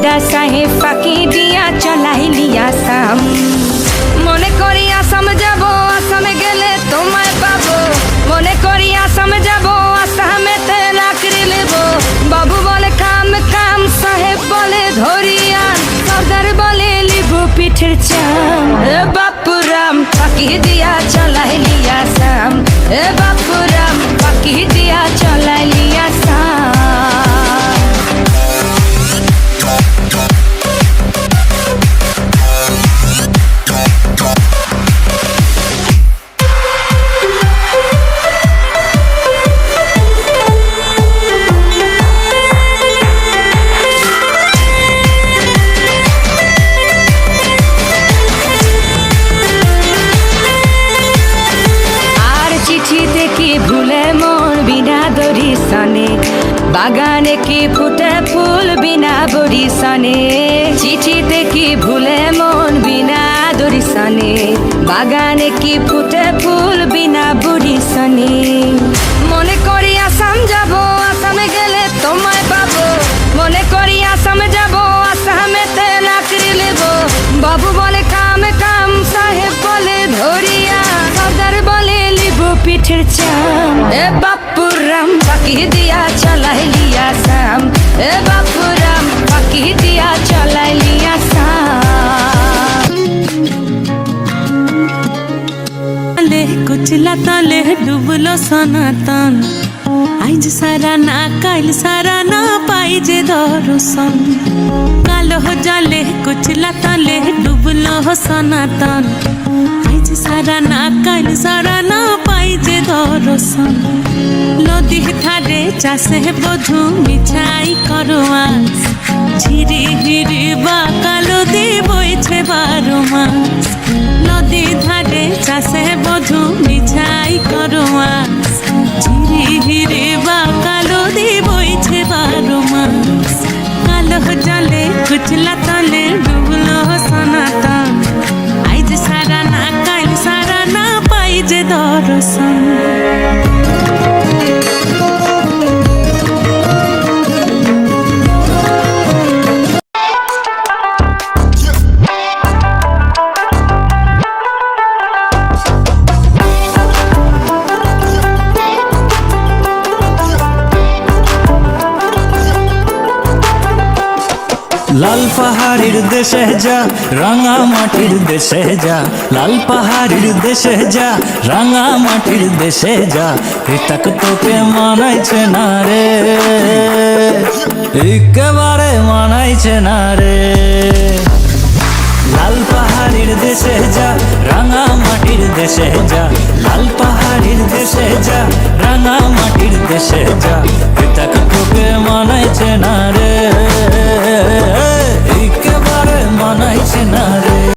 দাদা সাহেব ফাঁকি দিয়া চলাইলি আসাম। মনে করি আসাম যাব, আসামে গেলে তোমায় পাবো। মনে করি আসাম যাব, আসামেতে লাকড়ি নেব। বাবু বলে কাম কাম, সাহেব বলে ধরিয়ান, সর্দার বলে লিবু পিঠের চাম। এ বাপুরাম ফাঁকি দিয়া চলাইলি আসাম। এ বাপুরাম ফাঁকি দিয়া চলাইলি আসাম। চিঠিতে কি ভুলে মন বিনা দরিশনে, বাগানে কি ফুটে ফুল বিনা বরিশনে। চিঠিতে কি ভুলে মন বিনা দরিশনে, বাগানে কি ফুটে ফুল বিনা বরিশনে। মনে করি আসাম যাব, আসামে গেলে তোমায় পাবো। মনে করি আসাম যাব, আসামেতে লাকড়ি নেব। বাবু বলে কাম কাম, সাহেব বলে ধরিয়া, সর্দার বলে লিবু পিঠের চাম। এ বাপুরাম ফাঁকি দিয়া চলাইলি আসাম। এ বাপুরাম ফাঁকি দিয়া চলাইলি আসাম। ले कुचला तले डुबलो सनातन, आइज सारा ना काल सारा ना पाई जे दर्शन। कालो जले कुचला तले डुबलो सनातन, आइज सारा ना काल सारा ना पाई जे दर्शन। नदी ठारे चाषे बधु मिछाई करवास, झिरी हिरी बा कालो दी बইছে 12 মাস। नदी ধারে চাষে বধু মিছাই করোয়াস, ঝিরি হিরে বা কালো দি বইছে 12 মাস। কালো জলে কুচলা তলে ডুবলো সনাতন, আইজ সারা না কাল সারা না পাই যে দর্শন। লাল পাহাড়ির দেশে যা, রাঙা মাটির দেশে যা। লাল পাহাড়ির দেশে যা, রাঙা মাটির দেশে যা। এটাক তোকে মানাইছে না রে, একেবারে মানাইছে না রে। লাল পাহাড়ির দেশে যা, রাঙা মাটির দেশে যা। লাল পাহাড়ির দেশে যা, রাঙা মাটির দেশে যা। এটাক তোকে মানাইছে না রে, একেবারে মানাইছে না রে।